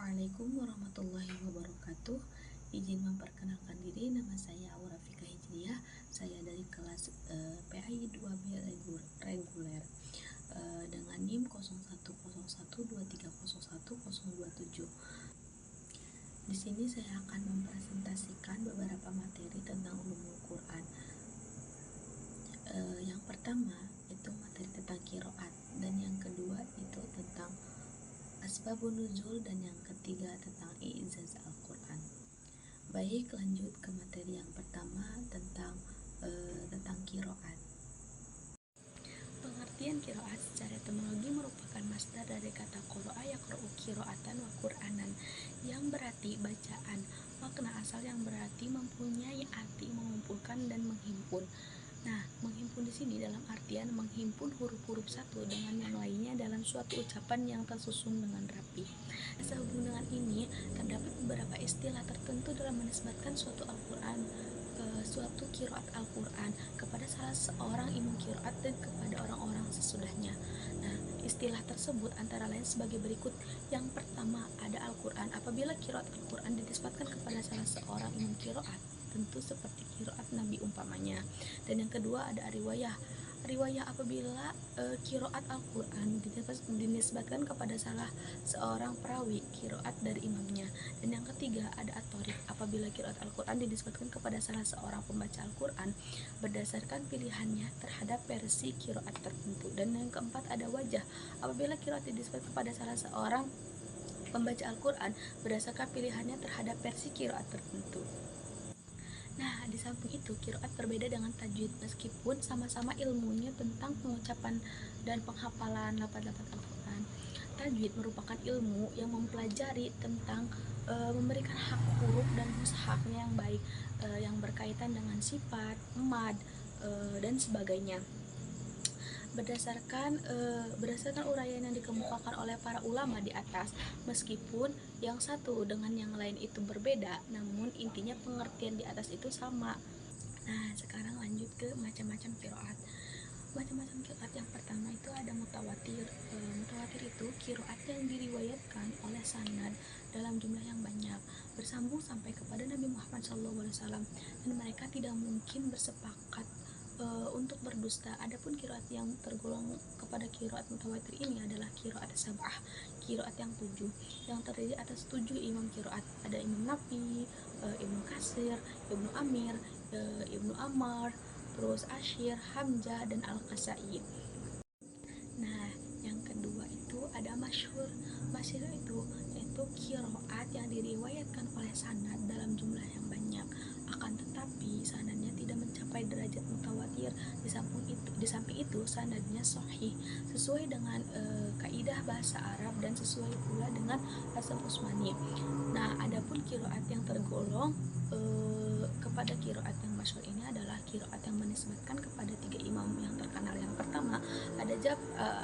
Assalamualaikum warahmatullahi wabarakatuh. Izin memperkenalkan diri, nama saya Aura Fika Hijriah. Saya dari kelas PAI 2B reguler dengan NIM 0101230127. Di sini saya akan mempresentasikan beberapa materi tentang ulumul Quran. Yang pertama itu materi tentang qiraat, dan yang kedua itu tentang asbabun nuzul, dan yang ketiga tentang i'jaz Al-Quran. Baik, lanjut ke materi yang pertama tentang qiraat. Pengertian qiraat secara etimologi merupakan masdar dari kata qara'a yaqra'u qira'atan wa Qur'anan, yang berarti bacaan. Makna asal yang berarti mempunyai arti mengumpulkan dan menghimpun. Nah, menghimpun di sini dalam artian menghimpun huruf-huruf satu dengan yang lainnya dalam suatu ucapan yang tersusun dengan rapi. Sehubung dengan ini, terdapat beberapa istilah tertentu dalam menisbatkan suatu suatu qiraat Al-Quran kepada salah seorang imam qiraat dan kepada orang-orang sesudahnya. Nah, istilah tersebut antara lain sebagai berikut. Yang pertama, ada Al-Quran. Apabila qiraat Al-Quran dinisbatkan kepada salah seorang imam qiraat, tentu seperti qiraat Nabi umpamanya. Dan yang kedua ada riwayah. Riwayah apabila qiraat Al-Quran dinisbatkan kepada salah seorang perawi qiraat dari imamnya. Dan yang ketiga ada at-thariq. Apabila qiraat Al-Quran dinisbatkan kepada salah seorang pembaca Al-Quran berdasarkan pilihannya terhadap versi qiraat tertentu. Dan yang keempat ada wajah. Apabila qiraat dinisbatkan kepada salah seorang pembaca Al-Quran berdasarkan pilihannya terhadap versi qiraat tertentu. Nah, di samping itu, qiraat berbeda dengan tajwid meskipun sama-sama ilmunya tentang pengucapan dan penghafalan lafaz-lafaz Al-Quran. Tajwid merupakan ilmu yang mempelajari tentang memberikan hak huruf dan mushafnya yang baik, yang berkaitan dengan sifat, mad, dan sebagainya. Berdasarkan uraian yang dikemukakan oleh para ulama di atas, meskipun yang satu dengan yang lain itu berbeda, namun intinya pengertian di atas itu sama. Nah, sekarang lanjut ke macam-macam qiraat. Macam-macam qiraat yang pertama itu ada mutawatir. Mutawatir itu qiraat yang diriwayatkan oleh sanad dalam jumlah yang banyak, bersambung sampai kepada Nabi Muhammad SAW, dan mereka tidak mungkin bersepakat untuk berdusta. Adapun qiraat yang tergolong kepada qiraat mutawatir ini adalah qiraat sab'ah, qiraat yang 7, yang terdiri atas 7 imam qiraat. Ada Imam Nafi, Ibnu Katsir, Ibnu Amir, Ibnu Ammar, terus Asyir, Hamzah, dan Al-Qasai. Nah, yang kedua itu ada masyhur. Masyhur itu yaitu qiraat yang diriwayatkan oleh sanad dalam jumlah yang banyak, akan tetapi sanadnya tidak mencapai derajat mutawatir. Di samping itu sanadnya sahih sesuai dengan kaidah bahasa Arab dan sesuai pula dengan asal Usmani. Nah, adapun qiraat yang tergolong kepada qiraat yang masyhur ini adalah qiraat yang menisbatkan kepada 3 imam yang terkenal. Yang pertama ada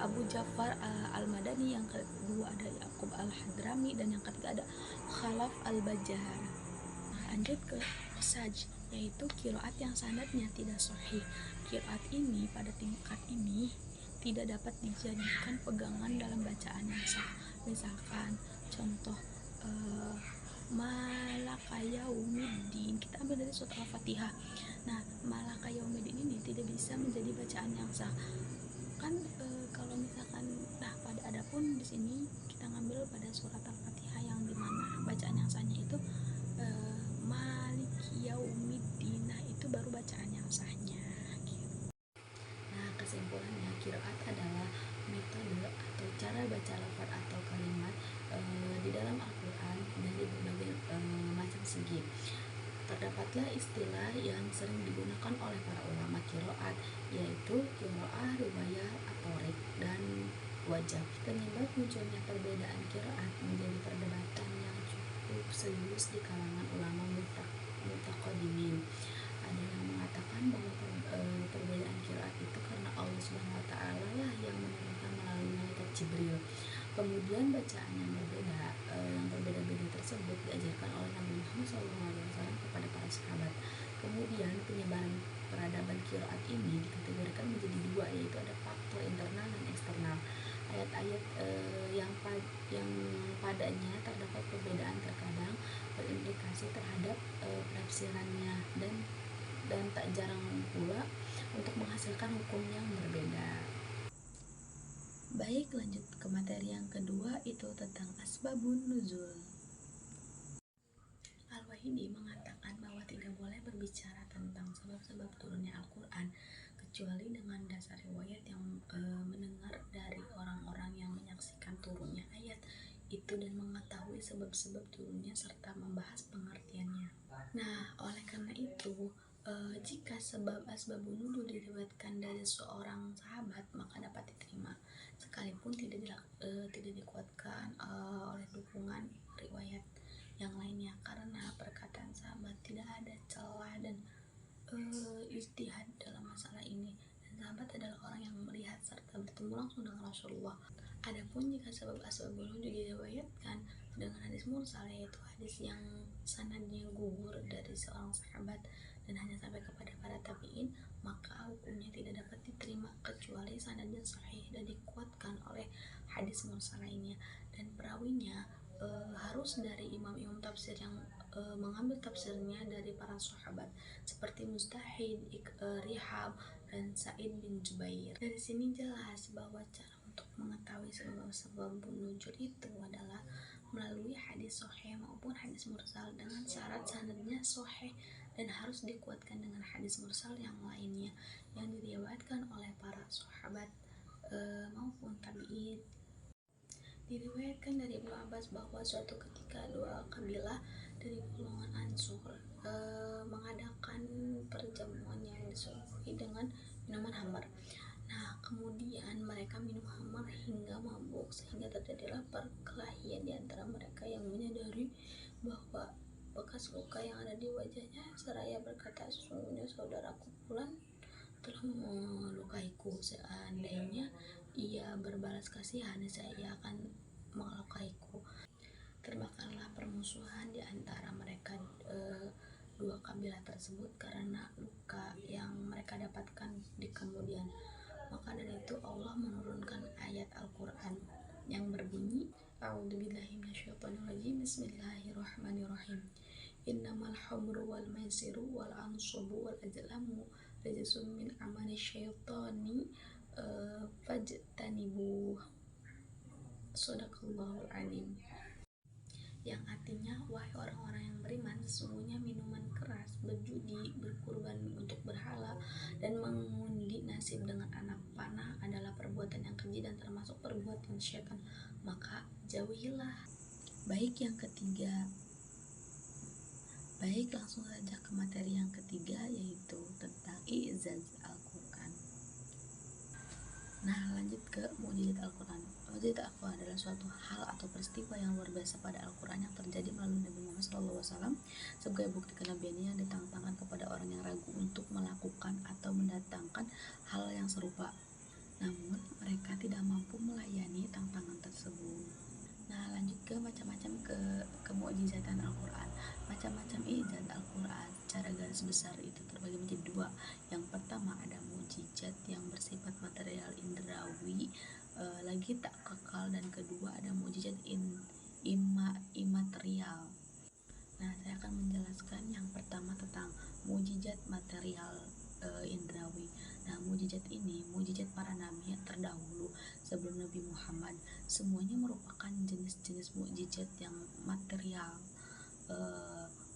Abu Ja'far Al-Madani, yang kedua ada Yaqub Al-Hadrami, dan yang ketiga ada Khalaf Al-Bajjar. Lanjut ke saj, yaitu qiraat yang sanadnya tidak sahih. Qiraat ini pada tingkat ini tidak dapat dijadikan pegangan dalam bacaan yang sah. Misalkan contoh Malaka Yaumiddin, kita ambil dari surat Al-Fatihah. Nah, Malaka Yaumiddin ini tidak bisa menjadi bacaan yang sah. Kan kalau misalkan, nah pada adapun di sini kita ngambil pada surat Al-Fatihah yang dimana bacaan yang sahnya itu Maliki Yaumiddin. Nah, itu baru bacaan yang sahnya gitu. Nah, kesimpulannya qiraat adalah metode atau cara baca lafaz atau kalimat di dalam Al-Quran dari berbagai macam segi. Terdapatlah istilah yang sering digunakan oleh para ulama qiraat, yaitu qiraah, riwayah, at-thariq, dan wajah. Penyebab munculnya perbedaan qiraat menjadi perdebatan yang cukup serius di kalangan ulama mutaqaddimin. Ada yang mengatakan bahwa perbedaan qiraat itu karena Allah Subhanahu wa taala lah yang menurunkan melalui malaikat Jibril. Kemudian bacaan yang berbeda-beda tersebut diajarkan oleh Nabi Muhammad SAW kepada para sahabat. Kemudian penyebaran peradaban qiraat ini dikategorikan menjadi dua, yaitu ada faktor internal dan eksternal. ayat-ayat yang padanya terdapat perbedaan terkadang berimplikasi terhadap penafsirannya, dan tak jarang pula untuk menghasilkan hukum yang berbeda. Baik, lanjut ke materi yang kedua, itu tentang asbabun nuzul. Al-Wahidi mengatakan bahwa tidak boleh berbicara tentang sebab-sebab turunnya Al-Quran kecuali dengan dasar riwayat yang mendengar dari orang-orang yang menyaksikan turunnya ayat itu dan mengetahui sebab-sebab turunnya serta membahas pengertiannya. Nah, oleh karena itu, jika sebab asbabun nuzul diriwayatkan dari seorang sahabat maka dapat diterima sekalipun tidak dikuatkan oleh dukungan riwayat yang lainnya, karena perkataan sahabat tidak ada celah dan ijtihad dalam masalah ini, dan sahabat adalah orang yang melihat serta bertemu langsung dengan Rasulullah. Adapun jika sebab asbabun nuzul diriwayatkan dengan hadis mursal, yaitu hadis yang sanadnya gugur dari seorang sahabat dan hanya sampai kepada para tabi'in, maka hukumnya tidak dapat diterima kecuali sanadnya sahih dan dikuatkan oleh hadis mursal lainnya, dan perawinya harus dari imam-imam tafsir yang mengambil tafsirnya dari para sahabat seperti Mustahid, Rihab, dan Sa'id bin Jubair. Dari sini jelas bahwa cara untuk mengetahui sebab nuzul itu adalah melalui hadis sahih maupun hadis mursal dengan syarat sanadnya sahih dan harus dikuatkan dengan hadis mursal yang lainnya yang diriwayatkan oleh para sahabat maupun tabi'in. Diriwayatkan dari Ibnu Abbas bahwa suatu ketika dua kabilah dari golongan Ansur mengadakan perjamuan yang disuguhi dengan minuman khamar. Nah, kemudian mereka minum khamar hingga mabuk sehingga terjadilah perkelahian di antara mereka yang menyadari bahwa bekas luka yang ada di wajahnya, seraya berkata, sesungguhnya saudaraku Fulan telah melukaiku, seandainya ia berbalas kasihan saya akan melukaiku. Terbakarlah permusuhan di antara mereka dua kabilah tersebut karena luka yang mereka dapatkan di kemudian. Maka dari itu Allah menurunkan ayat Al-Quran yang berbunyi, A'udzubillahi minasyaitonirrajim, Bismillahirrahmanirrahim. Innamal khamru wal maisiru wal ansabu wal azlamu rijsun min amali syaitani fajtanibuh. Shadaqallahul alim. Yang artinya, wahai orang-orang yang beriman, sesungguhnya minuman keras, berjudi, berkurban untuk berhala, dan mengundi nasib dengan anak panah adalah perbuatan yang keji dan termasuk perbuatan syaitan, maka jauhilah. Baik, langsung saja ke materi yang ketiga, yaitu tentang i'zaz Al-Quran. Nah, lanjut ke mukjizat Al-Quran. Mukjizat Al-Quran adalah suatu hal atau peristiwa yang luar biasa pada Al-Quran yang terjadi melalui Nabi Muhammad SAW sebagai bukti kenabiannya yang ditantangkan kepada orang yang ragu untuk melakukan atau mendatangkan hal yang serupa, namun mereka tidak mampu melayani tantangan tersebut. Nah, lanjut ke macam-macam kemukjizatan Al-Quran. Macam-macam i'zaz Al-Quran secara garis besar itu terbagi menjadi dua. Yang pertama ada mukjizat yang bersifat material indrawi, lagi tak kekal, dan kedua ada mukjizat imaterial. Nah, saya akan menjelaskan yang pertama tentang mukjizat material indrawi. Nah, mukjizat ini mukjizat para nabi yang terdahulu sebelum Nabi Muhammad. Semuanya merupakan jenis-jenis mukjizat yang material.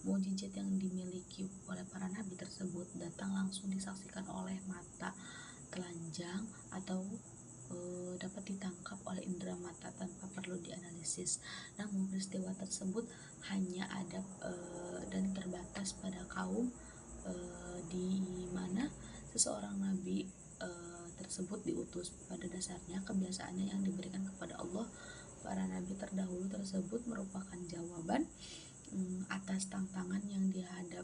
Mukjizat yang dimiliki oleh para nabi tersebut datang langsung disaksikan oleh mata telanjang atau dapat ditangkap oleh indera mata tanpa perlu dianalisis. Namun peristiwa tersebut hanya ada dan terbatas pada kaum di mana seseorang nabi tersebut diutus. Pada dasarnya kebiasaannya yang diberikan kepada Allah, para nabi terdahulu tersebut merupakan jawaban atas tantangan yang dihadap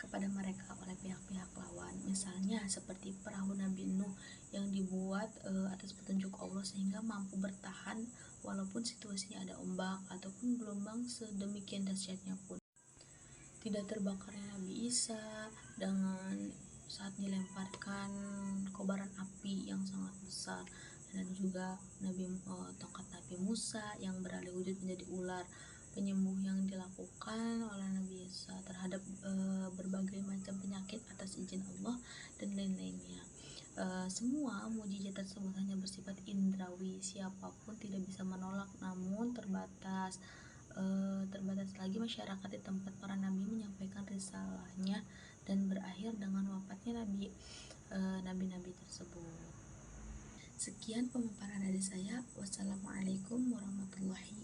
kepada mereka oleh pihak-pihak lawan. Misalnya seperti perahu Nabi Nuh yang dibuat atas petunjuk Allah sehingga mampu bertahan walaupun situasinya ada ombak ataupun gelombang sedemikian dahsyatnya pun. Tidak terbakarnya Nabi Isa dengan saat dilemparkan kobaran api yang sangat besar, dan juga tongkat Nabi Musa yang beralih wujud menjadi ular, penyembuh yang dilakukan oleh Nabi Isa terhadap berbagai macam penyakit atas izin Allah, dan lain-lainnya. Semua mukjizat tersebut hanya bersifat indrawi, siapapun tidak bisa menolak, namun terbatas lagi masyarakat di tempat para nabi menyampaikan risalahnya dan berakhir dengan wafatnya nabi-nabi tersebut. Sekian pemaparan dari saya. Wassalamualaikum warahmatullahi